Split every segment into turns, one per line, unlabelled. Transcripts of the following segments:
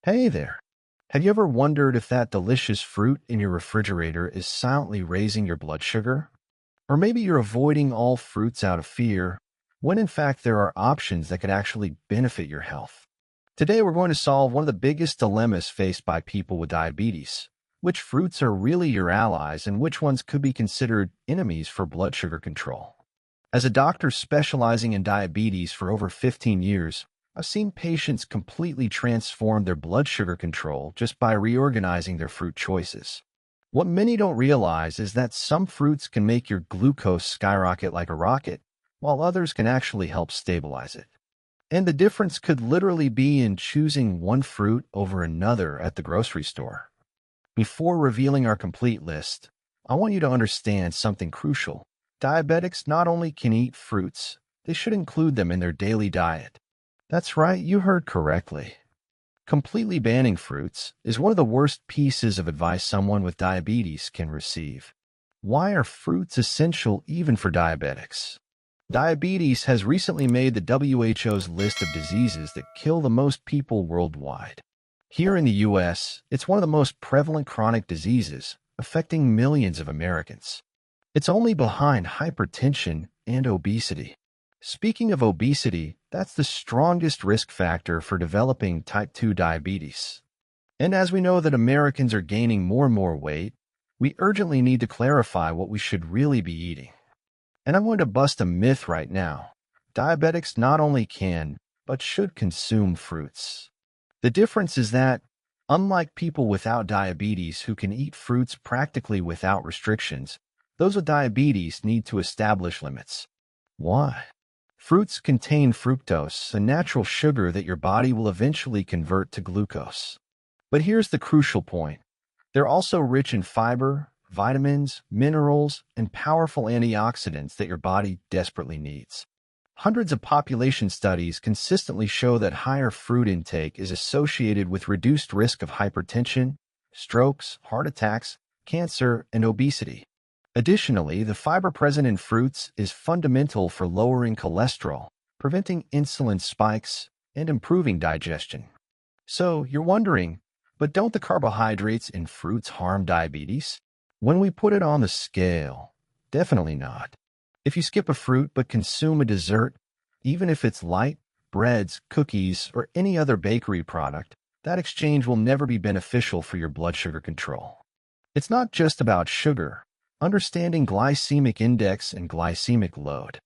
Hey there. Have you ever wondered if that delicious fruit in your refrigerator is silently raising your blood sugar? Or maybe you're avoiding all fruits out of fear, when in fact there are options that could actually benefit your health. Today we're going to solve one of the biggest dilemmas faced by people with diabetes. Which fruits are really your allies and which ones could be considered enemies for blood sugar control? As a doctor specializing in diabetes for over 15 years, I've seen patients completely transform their blood sugar control just by reorganizing their fruit choices. What many don't realize is that some fruits can make your glucose skyrocket like a rocket, while others can actually help stabilize it. And the difference could literally be in choosing one fruit over another at the grocery store. Before revealing our complete list, I want you to understand something crucial. Diabetics not only can eat fruits, they should include them in their daily diet. That's right, you heard correctly. Completely banning fruits is one of the worst pieces of advice someone with diabetes can receive. Why are fruits essential even for diabetics? Diabetes has recently made the WHO's list of diseases that kill the most people worldwide. Here in the US, it's one of the most prevalent chronic diseases, affecting millions of Americans. It's only behind hypertension and obesity. Speaking of obesity, that's the strongest risk factor for developing type 2 diabetes. And as we know that Americans are gaining more and more weight, we urgently need to clarify what we should really be eating. And I'm going to bust a myth right now. Diabetics not only can, but should consume fruits. The difference is that, unlike people without diabetes who can eat fruits practically without restrictions, those with diabetes need to establish limits. Why? Fruits contain fructose, a natural sugar that your body will eventually convert to glucose. But here's the crucial point. They're also rich in fiber, vitamins, minerals, and powerful antioxidants that your body desperately needs. Hundreds of population studies consistently show that higher fruit intake is associated with reduced risk of hypertension, strokes, heart attacks, cancer, and obesity. Additionally, the fiber present in fruits is fundamental for lowering cholesterol, preventing insulin spikes, and improving digestion. So, you're wondering, but don't the carbohydrates in fruits harm diabetes? When we put it on the scale, definitely not. If you skip a fruit but consume a dessert, even if it's light, breads, cookies, or any other bakery product, that exchange will never be beneficial for your blood sugar control. It's not just about sugar. Understanding glycemic index and glycemic load.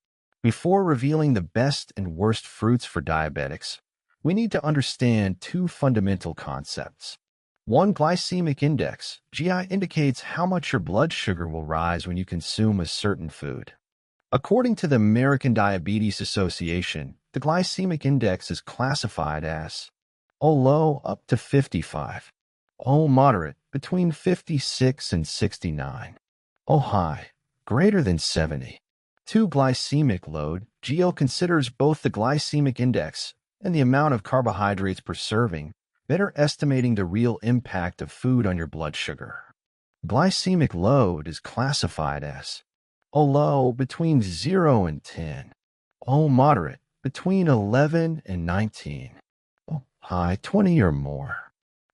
Before revealing the best and worst fruits for diabetics, we need to understand two fundamental concepts. One, glycemic index. GI indicates how much your blood sugar will rise when you consume a certain food. According to the American Diabetes Association, the glycemic index is classified as O low up to 55, O moderate between 56 and 69. Oh high, greater than 70. 2. Glycemic load. GL considers both the glycemic index and the amount of carbohydrates per serving, better estimating the real impact of food on your blood sugar. Glycemic load is classified as O low between 0 and 10, O moderate between 11 and 19, O high 20 or more.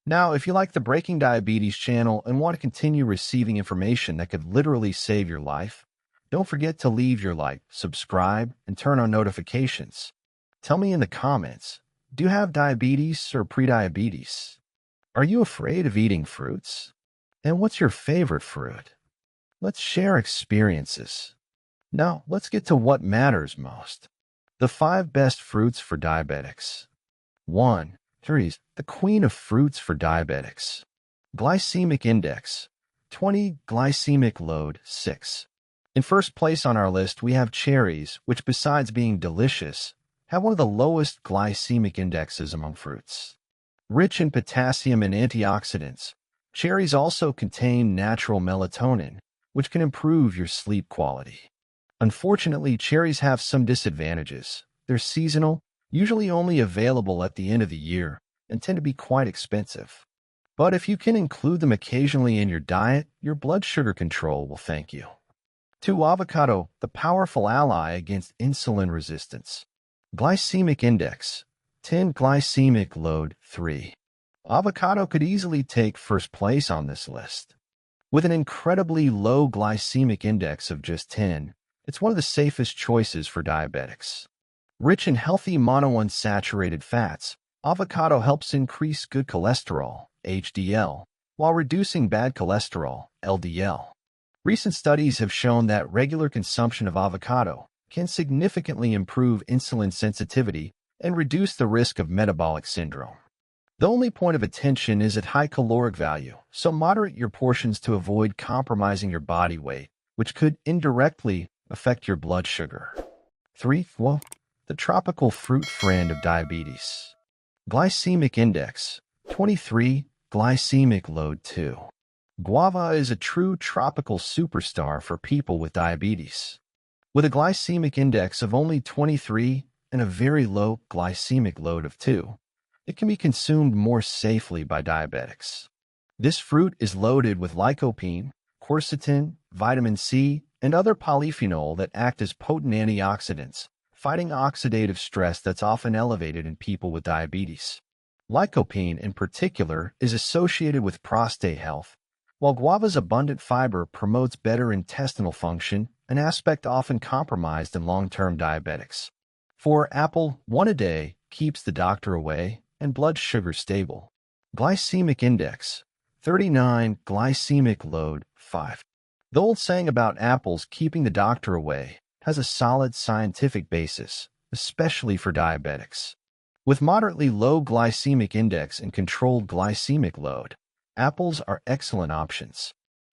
Now, if you like the Breaking Diabetes channel and want to continue receiving information that could literally save your life, don't forget to leave your like, subscribe, and turn on notifications. Tell me in the comments, do you have diabetes or prediabetes? Are you afraid of eating fruits? And what's your favorite fruit? Let's share experiences. Now, let's get to what matters most. The 5 best fruits for diabetics. 1. Cherries, the queen of fruits for diabetics. Glycemic index, 20. Glycemic load, 6. In first place on our list, we have cherries, which besides being delicious, have one of the lowest glycemic indexes among fruits. Rich in potassium and antioxidants, cherries also contain natural melatonin, which can improve your sleep quality. Unfortunately, cherries have some disadvantages. They're seasonal, usually only available at the end of the year, and tend to be quite expensive. But if you can include them occasionally in your diet, your blood sugar control will thank you. 2. Avocado, the powerful ally against insulin resistance. Glycemic index, 10. Glycemic load, 3. Avocado could easily take first place on this list. With an incredibly low glycemic index of just 10, it's one of the safest choices for diabetics. Rich in healthy monounsaturated fats, avocado helps increase good cholesterol, HDL, while reducing bad cholesterol, LDL. Recent studies have shown that regular consumption of avocado can significantly improve insulin sensitivity and reduce the risk of metabolic syndrome. The only point of attention is at high caloric value, so moderate your portions to avoid compromising your body weight, which could indirectly affect your blood sugar. 3. The tropical fruit friend of diabetes. Glycemic index 23, glycemic load 2. Guava is a true tropical superstar for people with diabetes. With a glycemic index of only 23 and a very low glycemic load of 2, it can be consumed more safely by diabetics. This fruit is loaded with lycopene, quercetin, vitamin C, and other polyphenol that act as potent antioxidants, fighting oxidative stress that's often elevated in people with diabetes. Lycopene, in particular, is associated with prostate health, while guava's abundant fiber promotes better intestinal function, an aspect often compromised in long-term diabetics. For apple, one a day keeps the doctor away and blood sugar stable. Glycemic index 39, glycemic load 5. The old saying about apples keeping the doctor away has a solid scientific basis, especially for diabetics. With moderately low glycemic index and controlled glycemic load, apples are excellent options.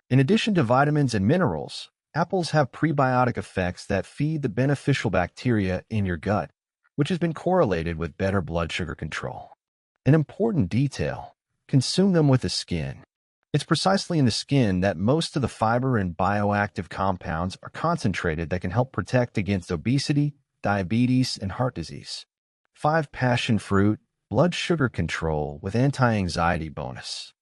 In addition to vitamins and minerals, apples have prebiotic effects that feed the beneficial bacteria in your gut, which has been correlated with better blood sugar control. An important detail: consume them with the skin. It's precisely in the skin that most of the fiber and bioactive compounds are concentrated that can help protect against obesity, diabetes, and heart disease. 5. Passion fruit, blood sugar control with anti-anxiety bonus.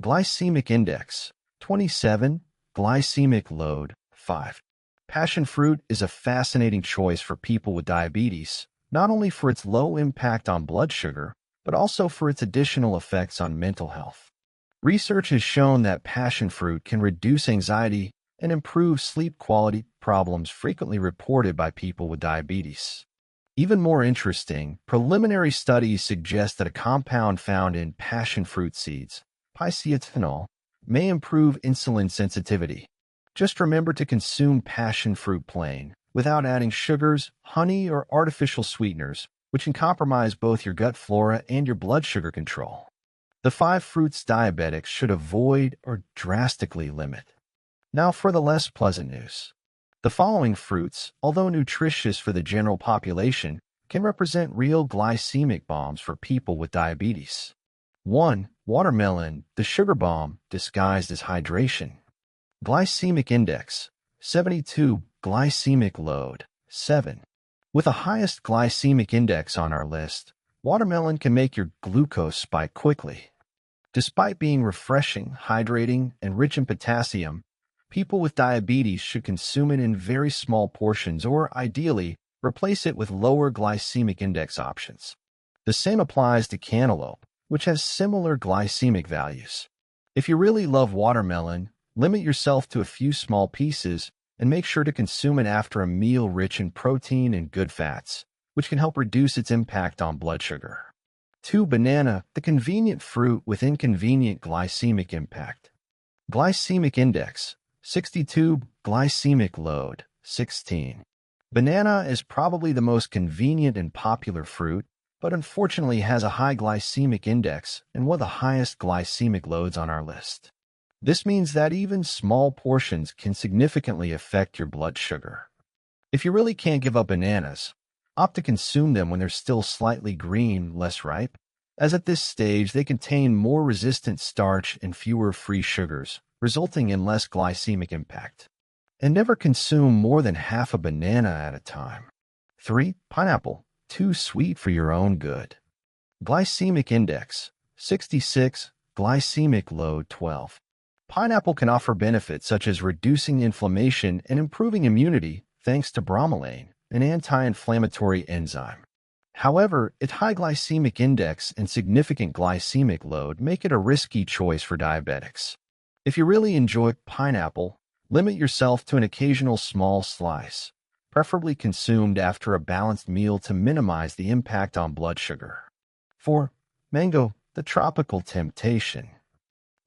Glycemic index 27, glycemic load 5. Passion fruit is a fascinating choice for people with diabetes, not only for its low impact on blood sugar, but also for its additional effects on mental health. Research has shown that passion fruit can reduce anxiety and improve sleep quality, problems frequently reported by people with diabetes. Even more interesting, preliminary studies suggest that a compound found in passion fruit seeds, picethanol, may improve insulin sensitivity. Just remember to consume passion fruit plain, without adding sugars, honey, or artificial sweeteners, which can compromise both your gut flora and your blood sugar control. The 5 fruits diabetics should avoid or drastically limit. Now for the less pleasant news. The following fruits, although nutritious for the general population, can represent real glycemic bombs for people with diabetes. 1. Watermelon, the sugar bomb disguised as hydration. Glycemic index 72, glycemic load 7. With the highest glycemic index on our list, watermelon can make your glucose spike quickly. Despite being refreshing, hydrating, and rich in potassium, people with diabetes should consume it in very small portions or, ideally, replace it with lower glycemic index options. The same applies to cantaloupe, which has similar glycemic values. If you really love watermelon, limit yourself to a few small pieces and make sure to consume it after a meal rich in protein and good fats, which can help reduce its impact on blood sugar. 2. Banana, the convenient fruit with inconvenient glycemic impact. Glycemic index 62, glycemic load 16. Banana is probably the most convenient and popular fruit, but unfortunately has a high glycemic index and one of the highest glycemic loads on our list. This means that even small portions can significantly affect your blood sugar. If you really can't give up bananas, opt to consume them when they're still slightly green, less ripe, as at this stage they contain more resistant starch and fewer free sugars, resulting in less glycemic impact. And never consume more than half a banana at a time. 3. Pineapple, too sweet for your own good. Glycemic index 66, glycemic load 12. Pineapple can offer benefits such as reducing inflammation and improving immunity thanks to bromelain, an anti-inflammatory enzyme. However, its high glycemic index and significant glycemic load make it a risky choice for diabetics. If you really enjoy pineapple, limit yourself to an occasional small slice, preferably consumed after a balanced meal to minimize the impact on blood sugar. 4. Mango, the tropical temptation.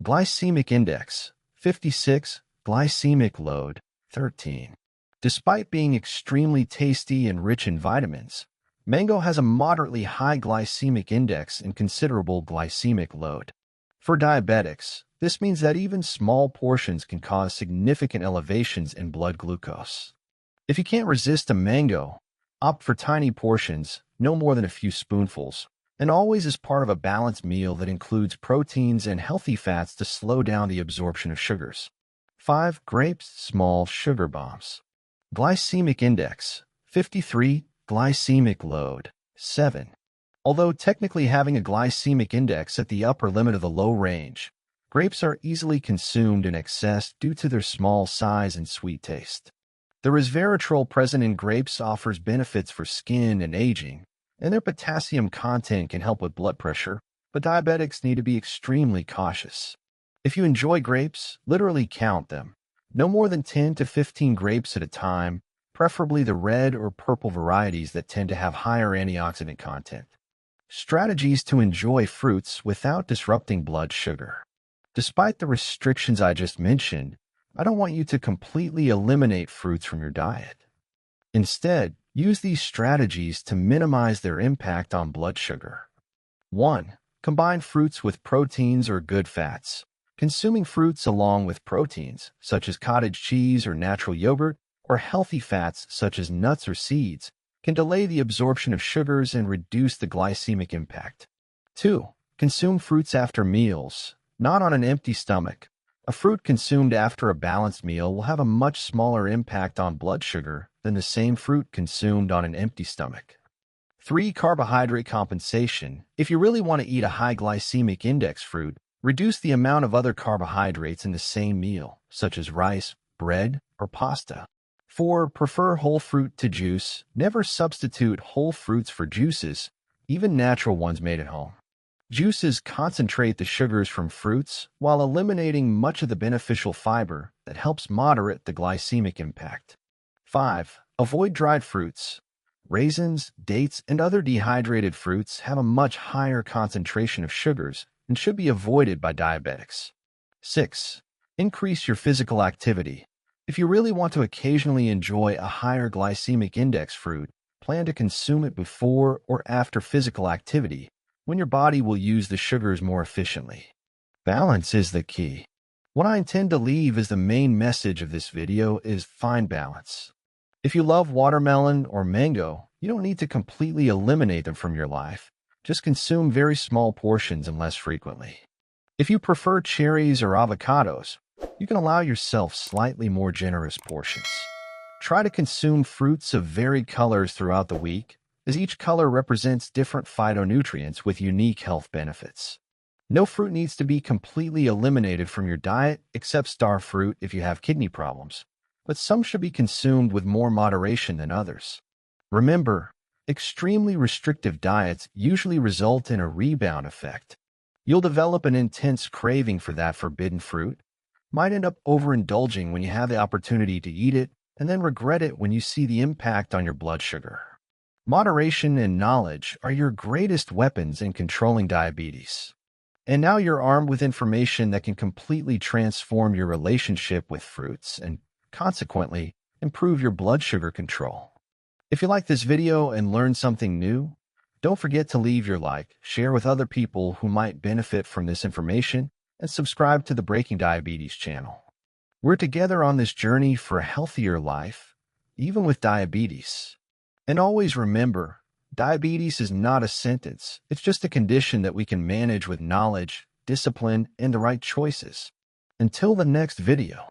Glycemic index, 56, glycemic load, 13. Despite being extremely tasty and rich in vitamins, mango has a moderately high glycemic index and considerable glycemic load. For diabetics, this means that even small portions can cause significant elevations in blood glucose. If you can't resist a mango, opt for tiny portions, no more than a few spoonfuls, and always as part of a balanced meal that includes proteins and healthy fats to slow down the absorption of sugars. 5. Grapes, small sugar bombs. Glycemic index, 53, glycemic load, 7. Although technically having a glycemic index at the upper limit of the low range, grapes are easily consumed in excess due to their small size and sweet taste. The resveratrol present in grapes offers benefits for skin and aging, and their potassium content can help with blood pressure, but diabetics need to be extremely cautious. If you enjoy grapes, literally count them. No more than 10 to 15 grapes at a time, preferably the red or purple varieties that tend to have higher antioxidant content. Strategies to enjoy fruits without disrupting blood sugar. Despite the restrictions I just mentioned, I don't want you to completely eliminate fruits from your diet. Instead, use these strategies to minimize their impact on blood sugar. 1. Combine fruits with proteins or good fats. Consuming fruits along with proteins, such as cottage cheese or natural yogurt, or healthy fats such as nuts or seeds, can delay the absorption of sugars and reduce the glycemic impact. 2. Consume fruits after meals, not on an empty stomach. A fruit consumed after a balanced meal will have a much smaller impact on blood sugar than the same fruit consumed on an empty stomach. 3. Carbohydrate compensation. If you really want to eat a high glycemic index fruit, reduce the amount of other carbohydrates in the same meal, such as rice, bread, or pasta. 4. Prefer whole fruit to juice. Never substitute whole fruits for juices, even natural ones made at home. Juices concentrate the sugars from fruits while eliminating much of the beneficial fiber that helps moderate the glycemic impact. 5. Avoid dried fruits. Raisins, dates, and other dehydrated fruits have a much higher concentration of sugars and should be avoided by diabetics. 6. Increase your physical activity. If you really want to occasionally enjoy a higher glycemic index fruit, plan to consume it before or after physical activity, when your body will use the sugars more efficiently. Balance is the key. What I intend to leave as the main message of this video is find balance. If you love watermelon or mango, you don't need to completely eliminate them from your life. Just consume very small portions and less frequently. If you prefer cherries or avocados, you can allow yourself slightly more generous portions. Try to consume fruits of varied colors throughout the week, as each color represents different phytonutrients with unique health benefits. No fruit needs to be completely eliminated from your diet except star fruit if you have kidney problems, but some should be consumed with more moderation than others. Remember, extremely restrictive diets usually result in a rebound effect. You'll develop an intense craving for that forbidden fruit, might end up overindulging when you have the opportunity to eat it, and then regret it when you see the impact on your blood sugar. Moderation and knowledge are your greatest weapons in controlling diabetes. And now you're armed with information that can completely transform your relationship with fruits and, consequently, improve your blood sugar control. If you like this video and learned something new, don't forget to leave your like, share with other people who might benefit from this information, and subscribe to the Breaking Diabetes channel. We're together on this journey for a healthier life, even with diabetes. And always remember, diabetes is not a sentence. It's just a condition that we can manage with knowledge, discipline, and the right choices. Until the next video.